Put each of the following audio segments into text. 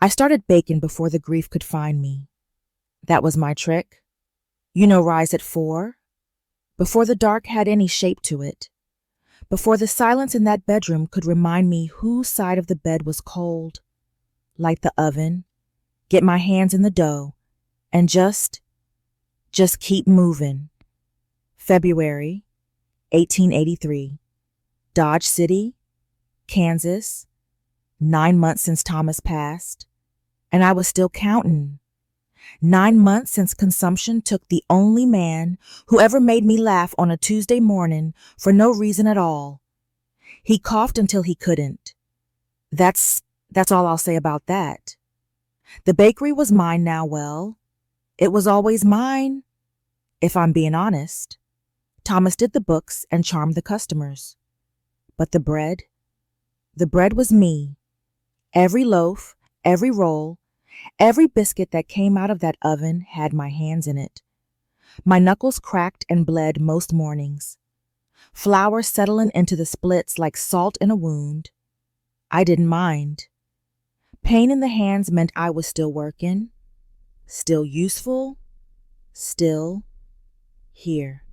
I started baking before the grief could find me. That was my trick. You know, rise at 4, before the dark had any shape to it, before the silence in that bedroom could remind me whose side of the bed was cold. Light the oven, get my hands in the dough, and just keep moving. February 1883, Dodge City, Kansas. 9 months since Thomas passed, and I was still counting. 9 months since consumption took the only man who ever made me laugh on a Tuesday morning for no reason at all. He coughed until he couldn't. That's all I'll say about that. The bakery was mine now. Well, it was always mine, if I'm being honest. Thomas did the books and charmed the customers. But the bread was me. Every loaf, every roll, every biscuit that came out of that oven had my hands in it. My knuckles cracked and bled most mornings. Flour settling into the splits like salt in a wound. I didn't mind. Pain in the hands meant I was still working, still useful, still here.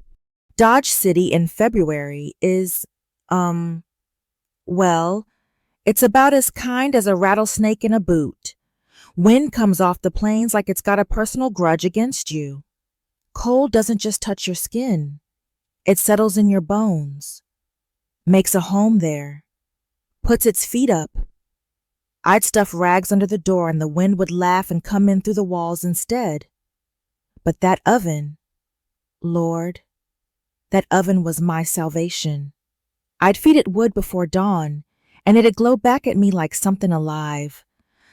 Dodge City in February is, well, it's about as kind as a rattlesnake in a boot. Wind comes off the plains like it's got a personal grudge against you. Cold doesn't just touch your skin. It settles in your bones, makes a home there, puts its feet up. I'd stuff rags under the door and the wind would laugh and come in through the walls instead. But that oven, Lord, that oven was my salvation. I'd feed it wood before dawn, and it'd glow back at me like something alive,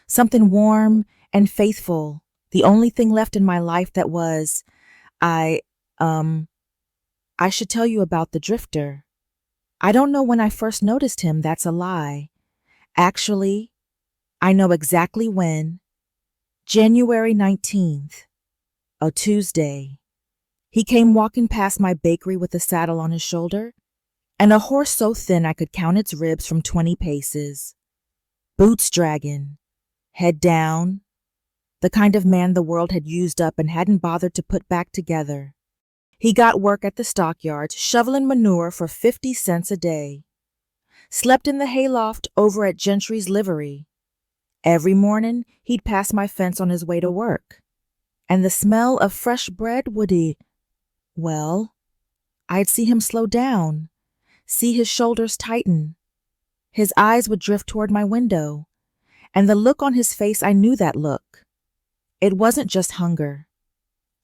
something warm and faithful, the only thing left in my life that was, I should tell you about the drifter. I don't know when I first noticed him, that's a lie. Actually, I know exactly when. January 19th, a Tuesday. He came walking past my bakery with a saddle on his shoulder, and a horse so thin I could count its ribs from 20 paces. Boots dragging, head down, the kind of man the world had used up and hadn't bothered to put back together. He got work at the stockyards, shoveling manure for 50 cents a day. Slept in the hayloft over at Gentry's livery. Every morning he'd pass my fence on his way to work. And the smell of fresh bread would well, I'd see him slow down, see his shoulders tighten. His eyes would drift toward my window, and the look on his face, I knew that look. It wasn't just hunger.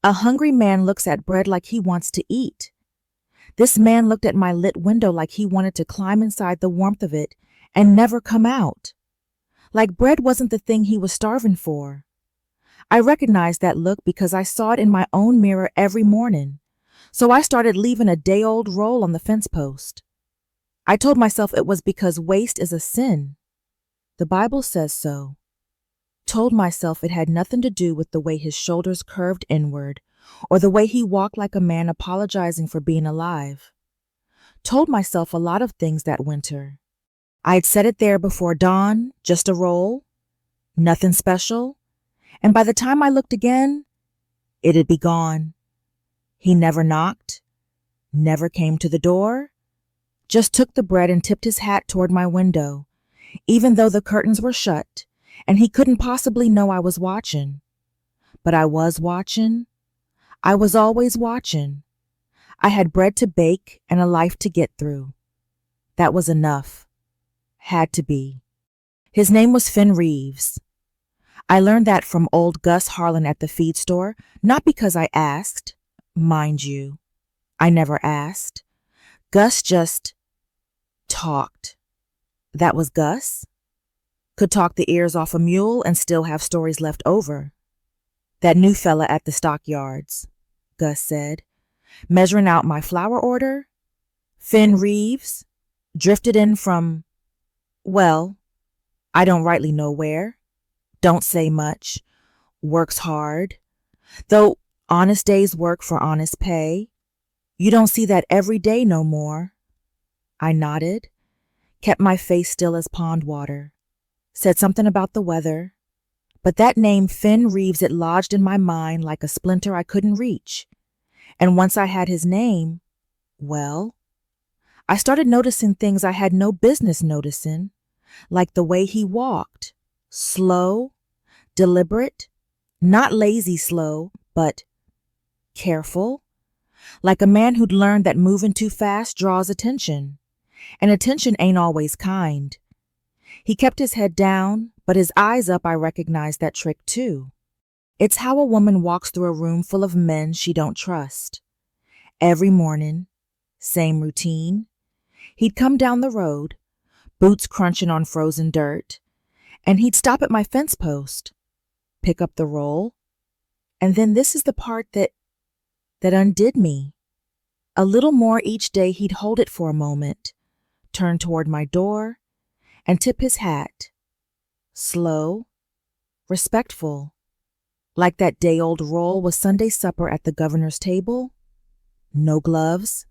A hungry man looks at bread like he wants to eat. This man looked at my lit window like he wanted to climb inside the warmth of it and never come out. Like bread wasn't the thing he was starving for. I recognized that look because I saw it in my own mirror every morning, so I started leaving a day-old roll on the fence post. I told myself it was because waste is a sin. The Bible says so. Told myself it had nothing to do with the way his shoulders curved inward or the way he walked like a man apologizing for being alive. Told myself a lot of things that winter. I'd set it there before dawn, just a roll, nothing special, and by the time I looked again, it'd be gone. He never knocked, never came to the door, just took the bread and tipped his hat toward my window, even though the curtains were shut, and he couldn't possibly know I was watching. But I was watching. I was always watching. I had bread to bake and a life to get through. That was enough. Had to be. His name was Finn Reeves. I learned that from old Gus Harlan at the feed store, not because I asked. Mind you, I never asked. Gus just talked. That was Gus? Could talk the ears off a mule and still have stories left over. That new fella at the stockyards, Gus said, measuring out my flour order. Finn Reeves, drifted in from, well, I don't rightly know where. Don't say much. Works hard. Though honest days work for honest pay. You don't see that every day no more. I nodded, kept my face still as pond water, said something about the weather. But that name, Finn Reeves, it lodged in my mind like a splinter I couldn't reach. And once I had his name, well, I started noticing things I had no business noticing, like the way he walked. Slow, deliberate, not lazy slow, but careful. Like a man who'd learned that moving too fast draws attention. And attention ain't always kind. He kept his head down, but his eyes up. I recognized that trick too. It's how a woman walks through a room full of men she don't trust. Every morning, same routine. He'd come down the road, boots crunching on frozen dirt, and he'd stop at my fence post, pick up the roll, and then this is the part that undid me. A little more each day, he'd hold it for a moment, turn toward my door, and tip his hat. Slow, respectful, like that day-old roll was Sunday supper at the governor's table. No gloves,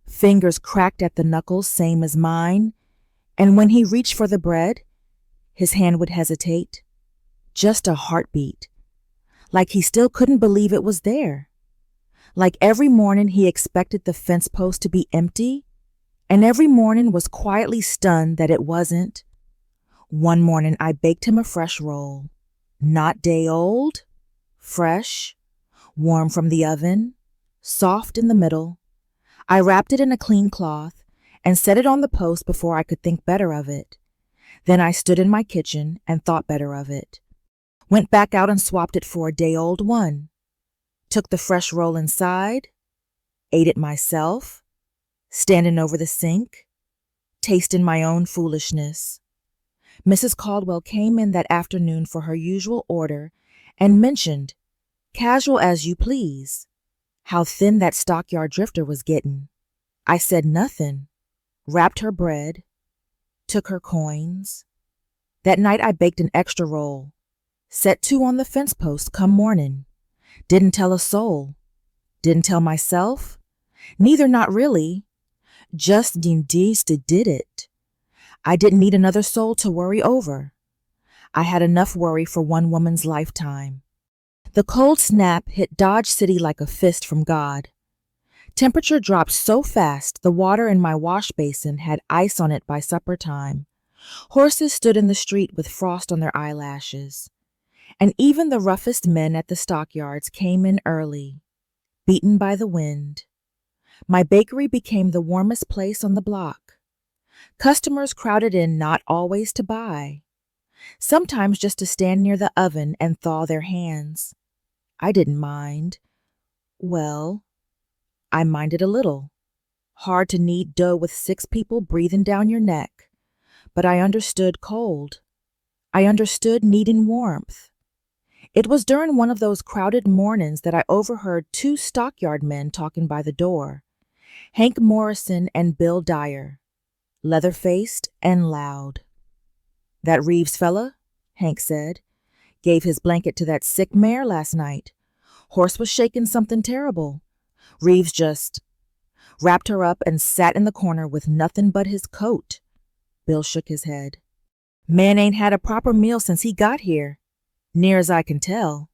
fingers cracked at the knuckles, same as mine, and when he reached for the bread, his hand would hesitate, just a heartbeat, like he still couldn't believe it was there. Like every morning he expected the fence post to be empty, and every morning was quietly stunned that it wasn't. One morning I baked him a fresh roll, not day old, fresh, warm from the oven, soft in the middle. I wrapped it in a clean cloth and set it on the post before I could think better of it. Then I stood in my kitchen and thought better of it. Went back out and swapped it for a day-old one. Took the fresh roll inside, ate it myself, standing over the sink, tasting my own foolishness. Mrs. Caldwell came in that afternoon for her usual order and mentioned, casual as you please, how thin that stockyard drifter was getting. I said nothing, wrapped her bread, took her coins. That night I baked an extra roll, set 2 on the fence post come morning. Didn't tell a soul. Didn't tell myself. Neither, not really. Just did it. I didn't need another soul to worry over. I had enough worry for one woman's lifetime. The cold snap hit Dodge City like a fist from God. Temperature dropped so fast the water in my wash basin had ice on it by supper time. Horses stood in the street with frost on their eyelashes. And even the roughest men at the stockyards came in early, beaten by the wind. My bakery became the warmest place on the block. Customers crowded in, not always to buy, sometimes just to stand near the oven and thaw their hands. I didn't mind. Well, I minded a little. Hard to knead dough with 6 people breathing down your neck, but I understood cold. I understood needing warmth. It was during one of those crowded mornings that I overheard 2 stockyard men talking by the door, Hank Morrison and Bill Dyer, leather-faced and loud. That Reeves fella, Hank said, gave his blanket to that sick mare last night. Horse was shaking something terrible. Reeves just wrapped her up and sat in the corner with nothing but his coat. Bill shook his head. Man ain't had a proper meal since he got here. Near as I can tell.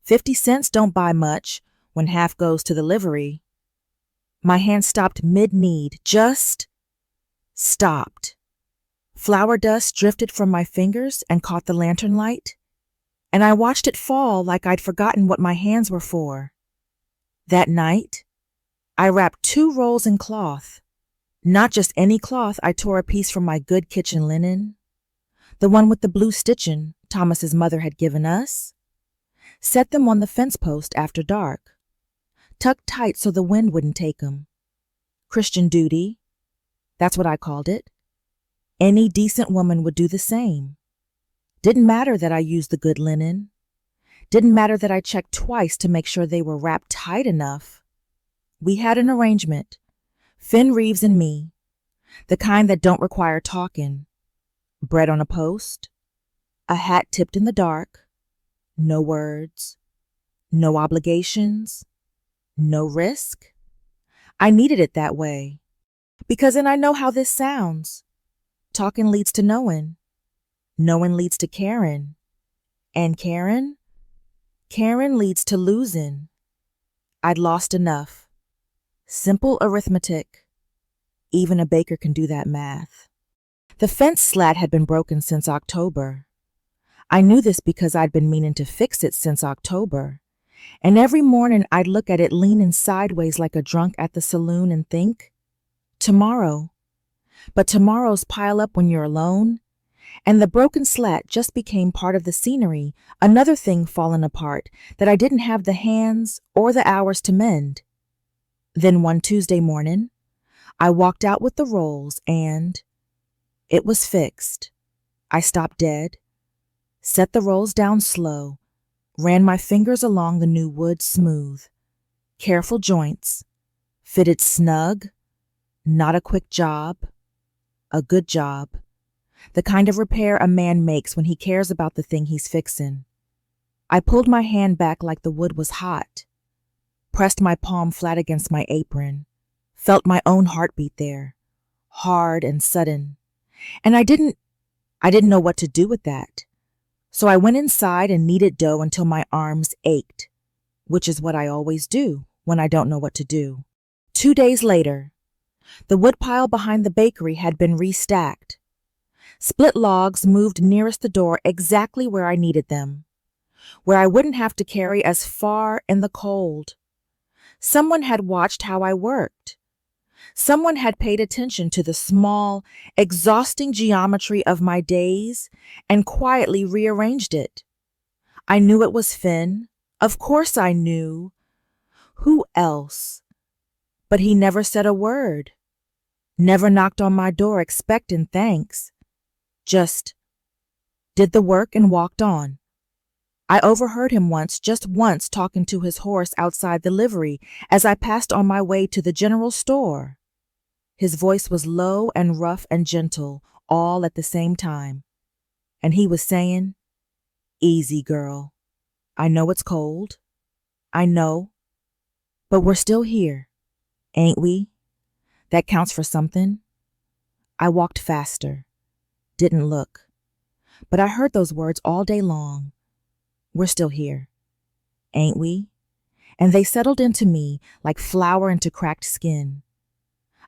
50 cents don't buy much when half goes to the livery. My hand stopped mid-knead, just stopped. Flour dust drifted from my fingers and caught the lantern light, and I watched it fall like I'd forgotten what my hands were for. That night, I wrapped 2 rolls in cloth. Not just any cloth. I tore a piece from my good kitchen linen, the one with the blue stitching Thomas's mother had given us, set them on the fence post after dark, tucked tight so the wind wouldn't take 'em. Christian duty, that's what I called it. Any decent woman would do the same. Didn't matter that I used the good linen. Didn't matter that I checked twice to make sure they were wrapped tight enough. We had an arrangement, Finn Reeves and me, the kind that don't require talking. Bread on a post, a hat tipped in the dark, no words, no obligations, no risk. I needed it that way, because then I know how this sounds. Talking leads to knowing. Knowing leads to caring. And Karen? Karen leads to losing. I'd lost enough. Simple arithmetic. Even a baker can do that math. The fence slat had been broken since October. I knew this because I'd been meaning to fix it since October. And every morning I'd look at it leaning sideways like a drunk at the saloon and think, tomorrow. But tomorrows pile up when you're alone. And the broken slat just became part of the scenery, another thing fallen apart that I didn't have the hands or the hours to mend. Then one Tuesday morning, I walked out with the rolls and it was fixed. I stopped dead, set the rolls down slow, ran my fingers along the new wood smooth. Careful joints, fitted snug, not a quick job, a good job. The kind of repair a man makes when he cares about the thing he's fixin'. I pulled my hand back like the wood was hot, pressed my palm flat against my apron, felt my own heartbeat there, hard and sudden. And I didn't know what to do with that. So I went inside and kneaded dough until my arms ached, which is what I always do when I don't know what to do. 2 days later, the woodpile behind the bakery had been restacked. Split logs moved nearest the door exactly where I needed them, where I wouldn't have to carry as far in the cold. Someone had watched how I worked. Someone had paid attention to the small, exhausting geometry of my days and quietly rearranged it. I knew it was Finn. Of course I knew. Who else? But he never said a word. Never knocked on my door expecting thanks. Just did the work and walked on. I overheard him just once talking to his horse outside the livery as I passed on my way to the general store. His voice was low and rough and gentle all at the same time. And he was saying, "Easy, girl. I know it's cold. I know. But we're still here, ain't we? That counts for something." I walked faster. Didn't look. But I heard those words all day long. We're still here, ain't we? And they settled into me like flour into cracked skin.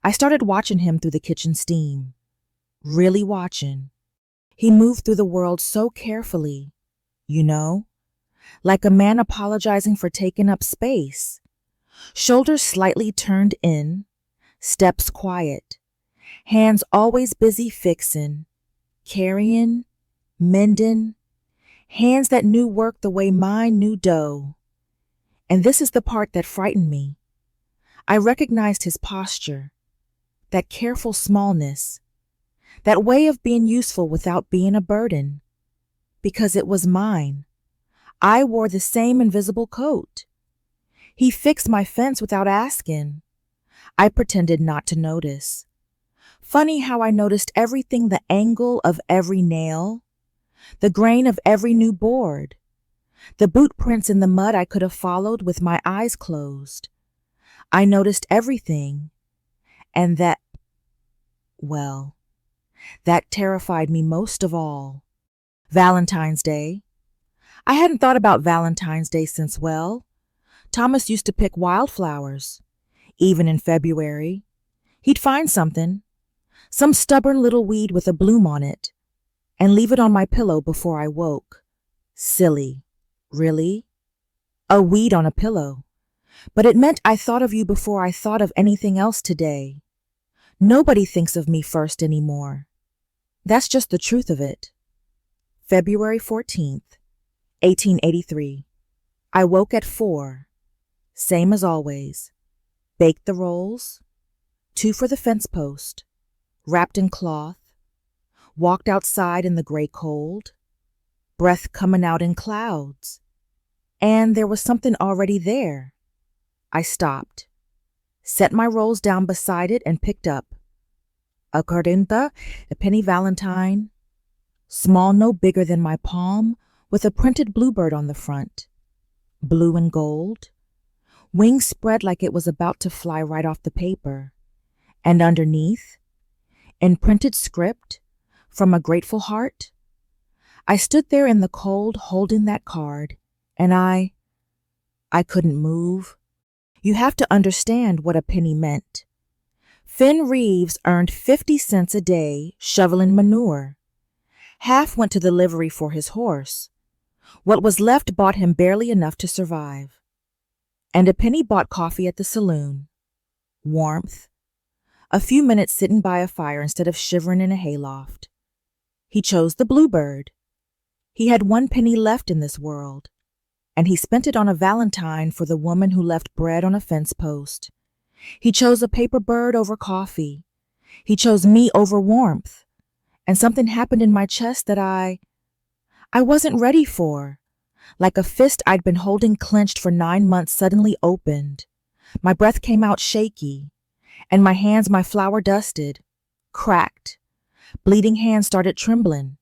I started watching him through the kitchen steam. Really watching. He moved through the world so carefully, like a man apologizing for taking up space. Shoulders slightly turned in, steps quiet, hands always busy fixing, carrying, mending, hands that knew work the way mine knew dough. And this is the part that frightened me. I recognized his posture, that careful smallness, that way of being useful without being a burden, because it was mine. I wore the same invisible coat. He fixed my fence without asking. I pretended not to notice. Funny how I noticed everything, the angle of every nail, the grain of every new board, the boot prints in the mud I could have followed with my eyes closed. I noticed everything, and that terrified me most of all. Valentine's Day. I hadn't thought about Valentine's Day since, Thomas used to pick wildflowers. Even in February, he'd find something, some stubborn little weed with a bloom on it, and leave it on my pillow before I woke. Silly. Really? A weed on a pillow. But it meant I thought of you before I thought of anything else today. Nobody thinks of me first anymore. That's just the truth of it. February 14th, 1883. I woke at 4. Same as always. Baked the rolls. 2 for the fence post. Wrapped in cloth. Walked outside in the gray cold. Breath coming out in clouds. And there was something already there. I stopped. Set my rolls down beside it and picked up a quarenta, a penny Valentine, small no bigger than my palm, with a printed bluebird on the front, blue and gold, wings spread like it was about to fly right off the paper, and underneath, in printed script, from a grateful heart, I stood there in the cold holding that card, and I couldn't move. You have to understand what a penny meant. Finn Reeves earned 50 cents a day shoveling manure. Half went to the livery for his horse. What was left bought him barely enough to survive. And a penny bought coffee at the saloon. Warmth. A few minutes sitting by a fire instead of shivering in a hayloft. He chose the bluebird. He had 1 penny left in this world, and he spent it on a Valentine for the woman who left bread on a fence post. He chose a paper bird over coffee. He chose me over warmth. And something happened in my chest that I wasn't ready for. Like a fist I'd been holding clenched for 9 months suddenly opened. My breath came out shaky, and my hands, my flour dusted, cracked. Bleeding hands started trembling.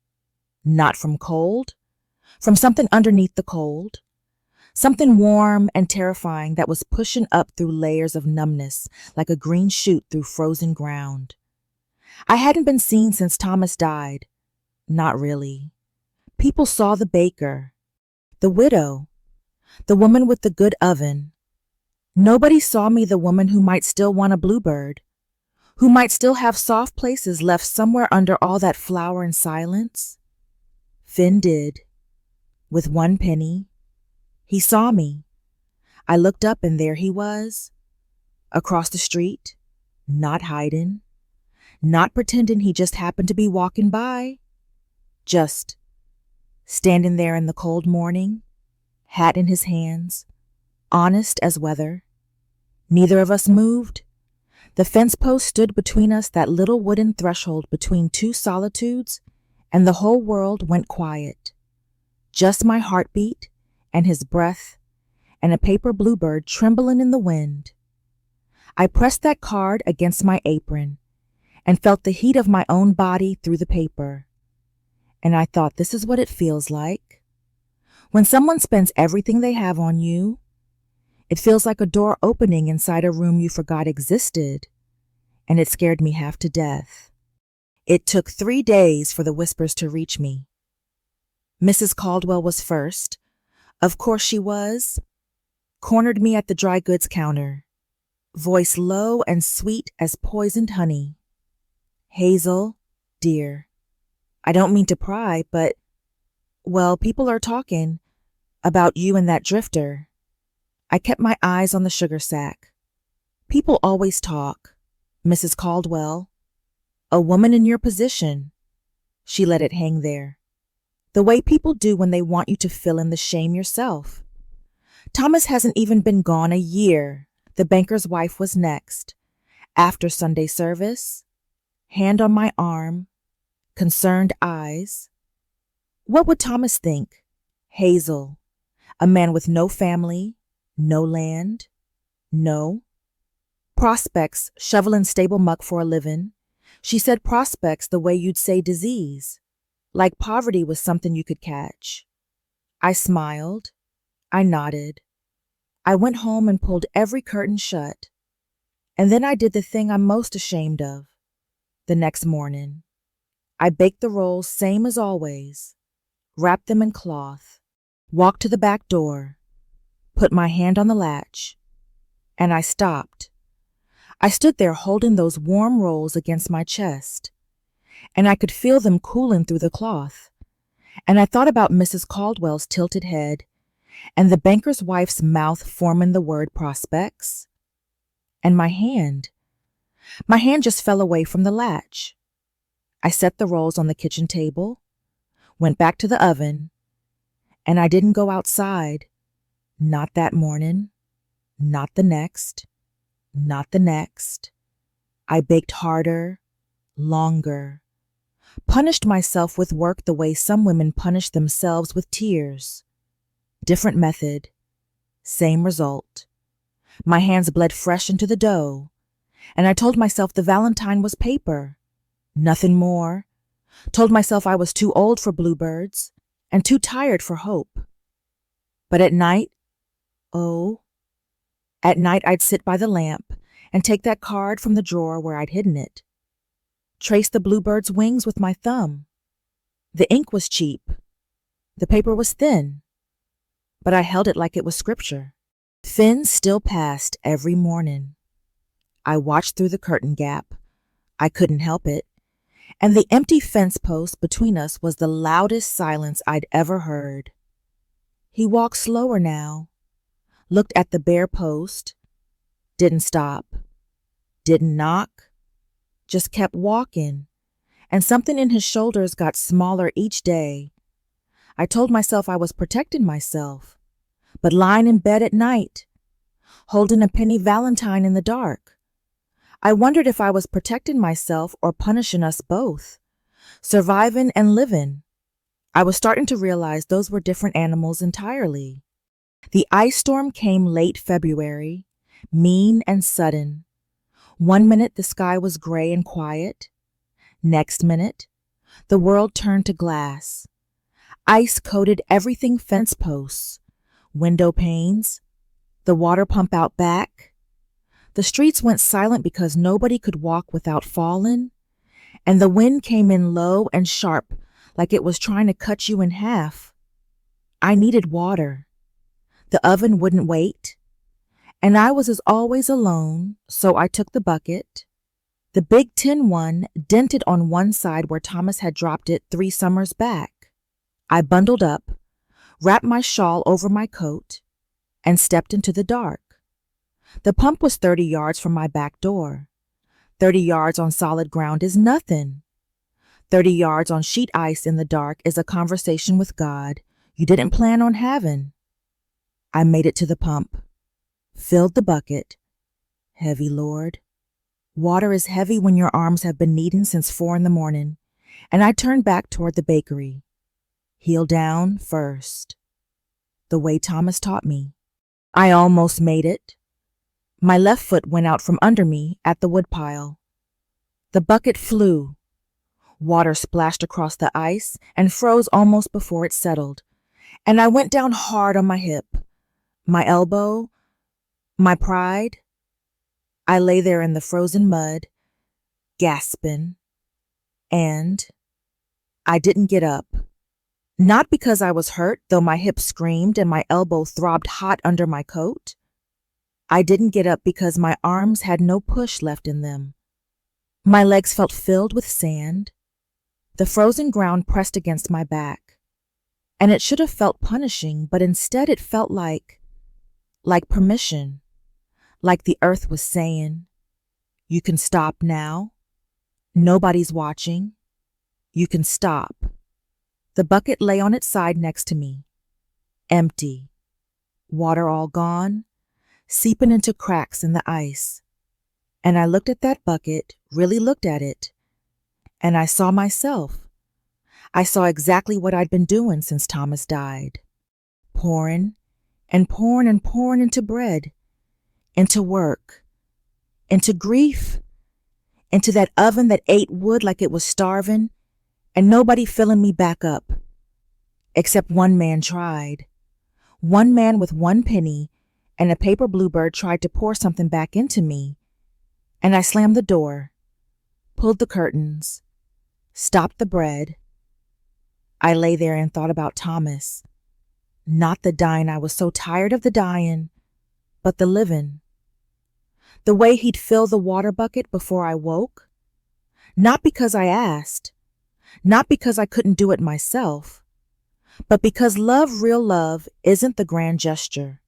Not from cold, from something underneath the cold. Something warm and terrifying that was pushing up through layers of numbness like a green shoot through frozen ground. I hadn't been seen since Thomas died. Not really. People saw the baker, the widow, the woman with the good oven. Nobody saw me, the woman who might still want a bluebird, who might still have soft places left somewhere under all that flour and silence. Finn did. With 1 penny. He saw me. I looked up and there he was. Across the street, not hiding, not pretending he just happened to be walking by. Just standing there in the cold morning, hat in his hands, honest as weather. Neither of us moved. The fence post stood between us, that little wooden threshold between 2 solitudes, and the whole world went quiet. Just my heartbeat and his breath and a paper bluebird trembling in the wind. I pressed that card against my apron and felt the heat of my own body through the paper. And I thought, this is what it feels like. When someone spends everything they have on you, it feels like a door opening inside a room you forgot existed, and it scared me half to death. It took 3 days for the whispers to reach me. Mrs. Caldwell was first. Of course she was. Cornered me at the dry goods counter. Voice low and sweet as poisoned honey. Hazel, dear, I don't mean to pry, but, well, people are talking about you and that drifter. I kept my eyes on the sugar sack. People always talk. Mrs. Caldwell, a woman in your position. She let it hang there. The way people do when they want you to fill in the shame yourself. Thomas hasn't even been gone a year. The banker's wife was next. After Sunday service, hand on my arm, concerned eyes. What would Thomas think? Hazel, a man with no family, no land, no prospects, shoveling stable muck for a living. She said prospects the way you'd say disease, like poverty was something you could catch. I smiled. I nodded. I went home and pulled every curtain shut. And then I did the thing I'm most ashamed of. The next morning, I baked the rolls same as always, wrapped them in cloth, walked to the back door, put my hand on the latch, and I stopped. I stood there holding those warm rolls against my chest, and I could feel them cooling through the cloth. And I thought about Mrs. Caldwell's tilted head and the banker's wife's mouth forming the word prospects. And my hand just fell away from the latch. I set the rolls on the kitchen table, went back to the oven, and I didn't go outside. Not that morning, not the next, not the next. I baked harder, longer, punished myself with work the way some women punish themselves with tears. Different method, same result. My hands bled fresh into the dough, and I told myself the Valentine was paper, nothing more. Told myself I was too old for bluebirds and too tired for hope. But at night, at night I'd sit by the lamp and take that card from the drawer where I'd hidden it. Trace the bluebird's wings with my thumb. The ink was cheap, The paper was thin, but I held it like it was scripture. Finn still passed every morning. I watched through the curtain gap. I couldn't help it. And the empty fence post between us was the loudest silence I'd ever heard. He walked slower now, looked at the bare post, didn't stop, didn't knock, just kept walking, and something in his shoulders got smaller each day. I told myself I was protecting myself, but lying in bed at night, holding a penny Valentine in the dark, I wondered if I was protecting myself or punishing us both, surviving and living. I was starting to realize those were different animals entirely. The ice storm came late February, mean and sudden. One minute the sky was gray and quiet. Next minute, the world turned to glass. Ice coated everything: fence posts, window panes, the water pump out back. The streets went silent because nobody could walk without falling, and the wind came in low and sharp like it was trying to cut you in half. I needed water. The oven wouldn't wait, and I was as always alone, so I took the bucket. The big tin one dented on one side where Thomas had dropped it 3 summers back. I bundled up, wrapped my shawl over my coat, and stepped into the dark. The pump was 30 yards from my back door. 30 yards on solid ground is nothing. 30 yards on sheet ice in the dark is a conversation with God you didn't plan on having. I made it to the pump, filled the bucket. Heavy, Lord. Water is heavy when your arms have been kneading since 4 in the morning, and I turned back toward the bakery. Heel down first, the way Thomas taught me. I almost made it. My left foot went out from under me at the woodpile. The bucket flew. Water splashed across the ice and froze almost before it settled, and I went down hard on my hip, my elbow, my pride. I lay there in the frozen mud, gasping, and I didn't get up. Not because I was hurt, though my hip screamed and my elbow throbbed hot under my coat. I didn't get up because my arms had no push left in them. My legs felt filled with sand. The frozen ground pressed against my back. And it should have felt punishing, but instead it felt like permission. Like the earth was saying, you can stop now. Nobody's watching. You can stop. The bucket lay on its side next to me. Empty. Water all gone, seeping into cracks in the ice. And I looked at that bucket, really looked at it, and I saw myself. I saw exactly what I'd been doing since Thomas died. Pouring and pouring and pouring into bread, into work, into grief, into that oven that ate wood like it was starving, and nobody filling me back up. Except one man tried. One man with 1 penny and a paper bluebird tried to pour something back into me. And I slammed the door, pulled the curtains, stopped the bread. I lay there and thought about Thomas. Not the dying, I was so tired of the dying, but the living. The way he'd fill the water bucket before I woke. Not because I asked, not because I couldn't do it myself, but because love, real love, isn't the grand gesture.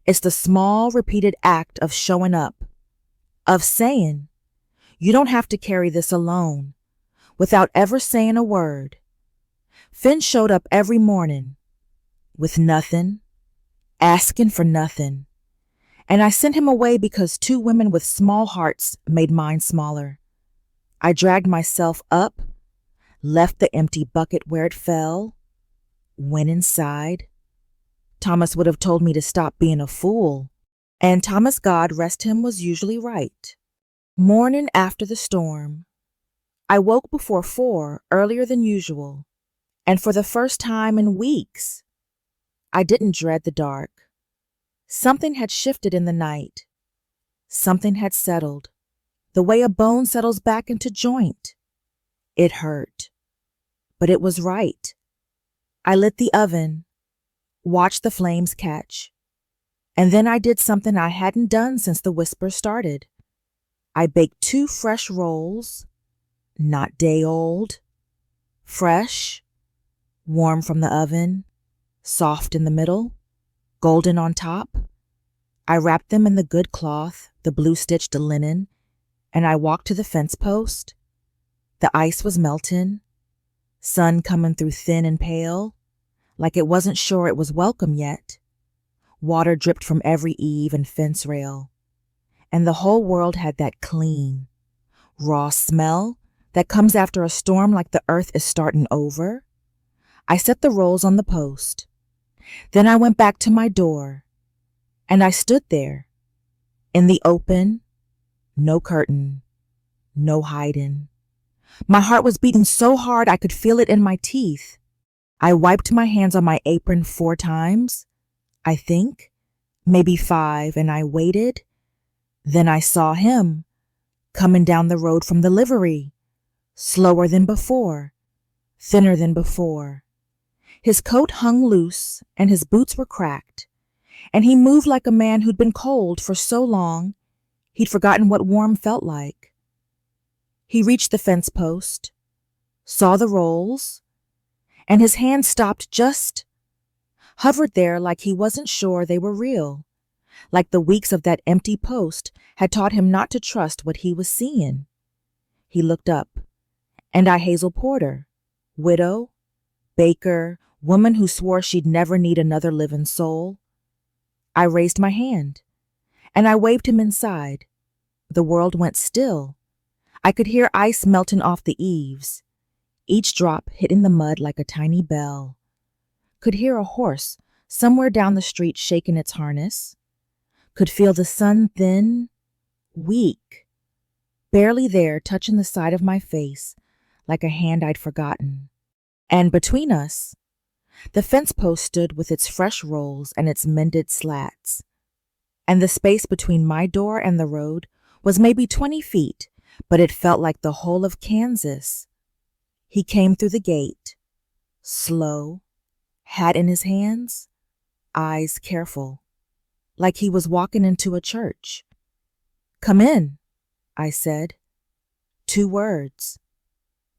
It's the small, repeated act of showing up, of saying, you don't have to carry this alone, without ever saying a word. Finn showed up every morning, with nothing, asking for nothing, and I sent him away because 2 women with small hearts made mine smaller. I dragged myself up, left the empty bucket where it fell, went inside. Thomas would have told me to stop being a fool, and Thomas, God rest him, was usually right. Morning after the storm, I woke before 4, earlier than usual, and for the first time in weeks, I didn't dread the dark. Something had shifted in the night. Something had settled, the way a bone settles back into joint. It hurt, but it was right. I lit the oven, watched the flames catch, and then I did something I hadn't done since the whisper started. I baked 2 fresh rolls, not day old, fresh, warm from the oven, soft in the middle, golden on top. I wrapped them in the good cloth, the blue-stitched linen, and I walked to the fence post. The ice was melting, sun coming through thin and pale, like it wasn't sure it was welcome yet. Water dripped from every eave and fence rail, and the whole world had that clean, raw smell that comes after a storm like the earth is starting over. I set the rolls on the post. Then I went back to my door, and I stood there, in the open, no curtain, no hiding. My heart was beating so hard I could feel it in my teeth. I wiped my hands on my apron 4 times, I think, maybe 5, and I waited. Then I saw him, coming down the road from the livery, slower than before, thinner than before. His coat hung loose and his boots were cracked, and he moved like a man who'd been cold for so long he'd forgotten what warm felt like. He reached the fence post, saw the rolls, and his hand stopped hovered there like he wasn't sure they were real, like the weeks of that empty post had taught him not to trust what he was seeing. He looked up, and I, Hazel Porter, widow, baker, woman who swore she'd never need another living soul. I raised my hand, and I waved him inside. The world went still. I could hear ice melting off the eaves, each drop hitting the mud like a tiny bell. Could hear a horse somewhere down the street shaking its harness. Could feel the sun thin, weak, barely there, touching the side of my face like a hand I'd forgotten. And between us, the fence post stood with its fresh rolls and its mended slats. And the space between my door and the road was maybe 20 feet, but it felt like the whole of Kansas. He came through the gate, slow, hat in his hands, eyes careful, like he was walking into a church. "Come in," I said. 2 words.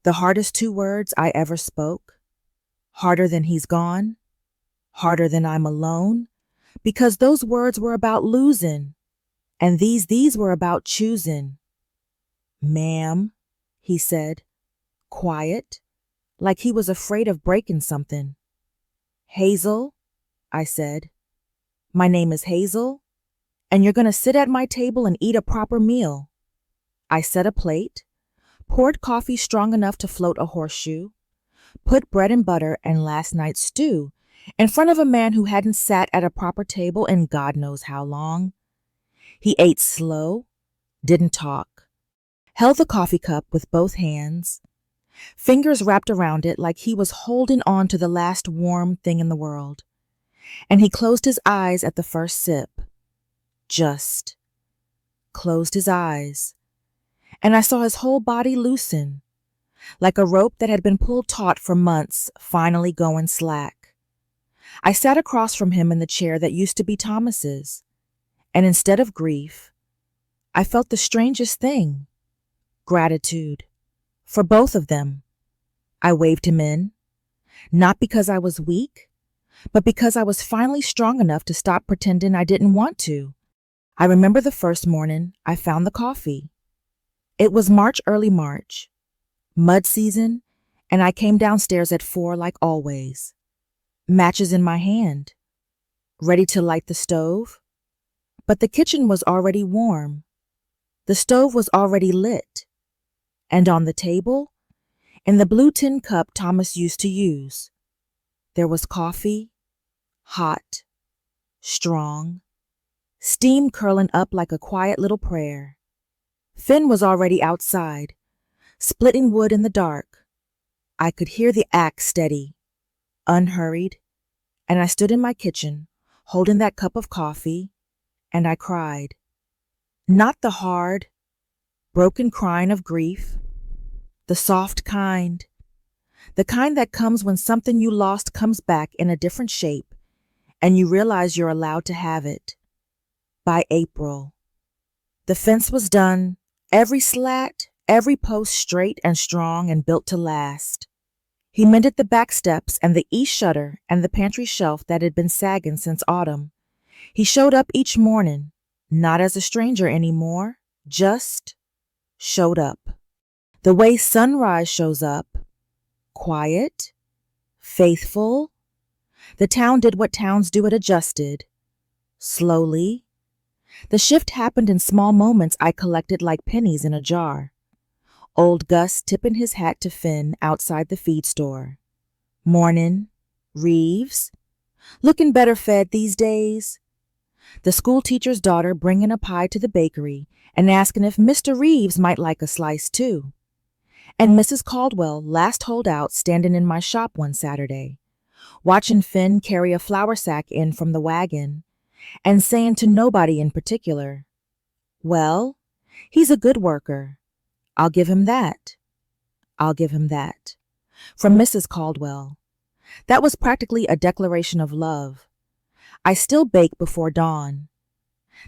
The hardest 2 words I ever spoke. Harder than he's gone. Harder than I'm alone. Because those words were about losing. And these were about choosing. "Ma'am," he said, quiet, like he was afraid of breaking something. "Hazel," I said. "My name is Hazel, and you're going to sit at my table and eat a proper meal." I set a plate, poured coffee strong enough to float a horseshoe, put bread and butter and last night's stew in front of a man who hadn't sat at a proper table in God knows how long. He ate slow, didn't talk, held the coffee cup with both hands, fingers wrapped around it like he was holding on to the last warm thing in the world. And he closed his eyes at the first sip. Just closed his eyes. And I saw his whole body loosen, like a rope that had been pulled taut for months, finally going slack. I sat across from him in the chair that used to be Thomas's, and instead of grief, I felt the strangest thing, gratitude, for both of them. I waved him in, not because I was weak, but because I was finally strong enough to stop pretending I didn't want to. I remember the first morning I found the coffee. It was early March, mud season, and I came downstairs at 4 like always, matches in my hand, ready to light the stove. But the kitchen was already warm. The stove was already lit. And on the table, in the blue tin cup Thomas used to use, there was coffee, hot, strong, steam curling up like a quiet little prayer. Finn was already outside, splitting wood in the dark. I could hear the axe steady, unhurried, and I stood in my kitchen, holding that cup of coffee, and I cried. Not the hard, broken crying of grief, the soft kind, The kind that comes when something you lost comes back in a different shape and you realize you're allowed to have it. By April, the fence was done, every slat, every post straight and strong and built to last. He mended the back steps and the east shutter and the pantry shelf that had been sagging since autumn. He showed up each morning, not as a stranger anymore, just showed up. The way sunrise shows up, quiet, faithful. The town did what towns do, it adjusted. Slowly. The shift happened in small moments I collected like pennies in a jar. Old Gus tipping his hat to Finn outside the feed store. Mornin', Reeves. Looking better fed these days. The school teacher's daughter bringing a pie to the bakery and asking if Mr. Reeves might like a slice too. And Mrs. Caldwell, last holdout, standing in my shop one Saturday, watching Finn carry a flour sack in from the wagon and saying to nobody in particular, "Well, he's a good worker. I'll give him that. I'll give him that." From Mrs. Caldwell. That was practically a declaration of love. I still bake before dawn.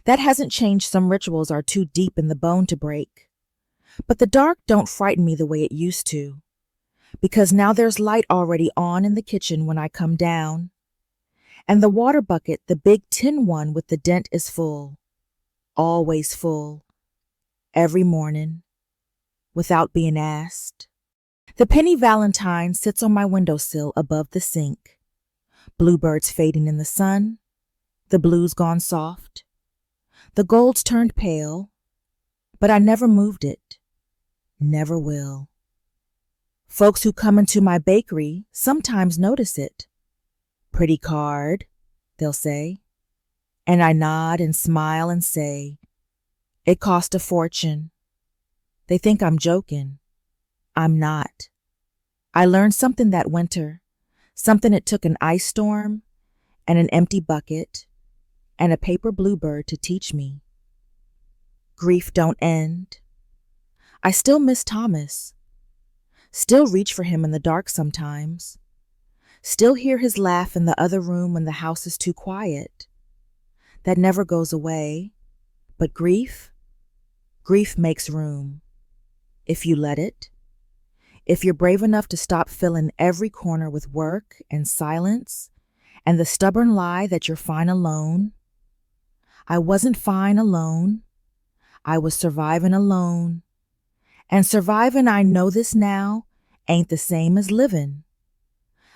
That hasn't changed. Some rituals are too deep in the bone to break. But the dark don't frighten me the way it used to, because now there's light already on in the kitchen when I come down. And the water bucket, the big tin one with the dent, is full. Always full. Every morning. Without being asked. The penny Valentine sits on my windowsill above the sink. Bluebirds fading in the sun. The blue's gone soft. The gold's turned pale. But I never moved it. Never will. Folks who come into my bakery sometimes notice it. "Pretty card," they'll say. And I nod and smile and say, "It cost a fortune." They think I'm joking. I'm not. I learned something that winter, something it took an ice storm and an empty bucket and a paper bluebird to teach me. Grief don't end. I still miss Thomas. Still reach for him in the dark sometimes. Still hear his laugh in the other room when the house is too quiet. That never goes away. But grief makes room. If you let it. If you're brave enough to stop filling every corner with work and silence and the stubborn lie that you're fine alone. I wasn't fine alone. I was surviving alone. And surviving, I know this now, ain't the same as living.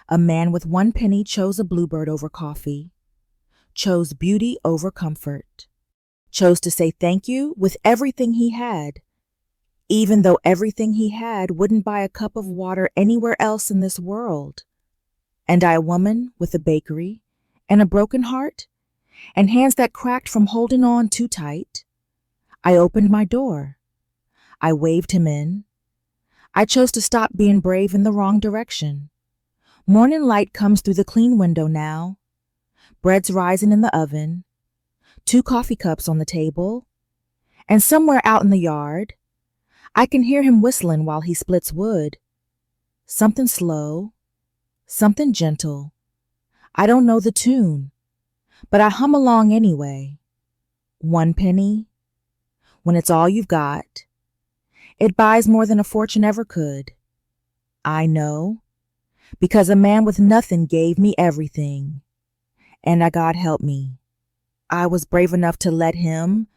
A man with one penny chose a bluebird over coffee, chose beauty over comfort, chose to say thank you with everything he had, even though everything he had wouldn't buy a cup of water anywhere else in this world. And I, a woman with a bakery and a broken heart and hands that cracked from holding on too tight, I opened my door. I waved him in. I chose to stop being brave in the wrong direction. Morning light comes through the clean window now. Bread's rising in the oven. 2 coffee cups on the table. And somewhere out in the yard, I can hear him whistling while he splits wood. Something slow, something gentle. I don't know the tune, but I hum along anyway. 1 penny. When it's all you've got, it buys more than a fortune ever could. I know, because a man with nothing gave me everything. And God help me, I was brave enough to let him,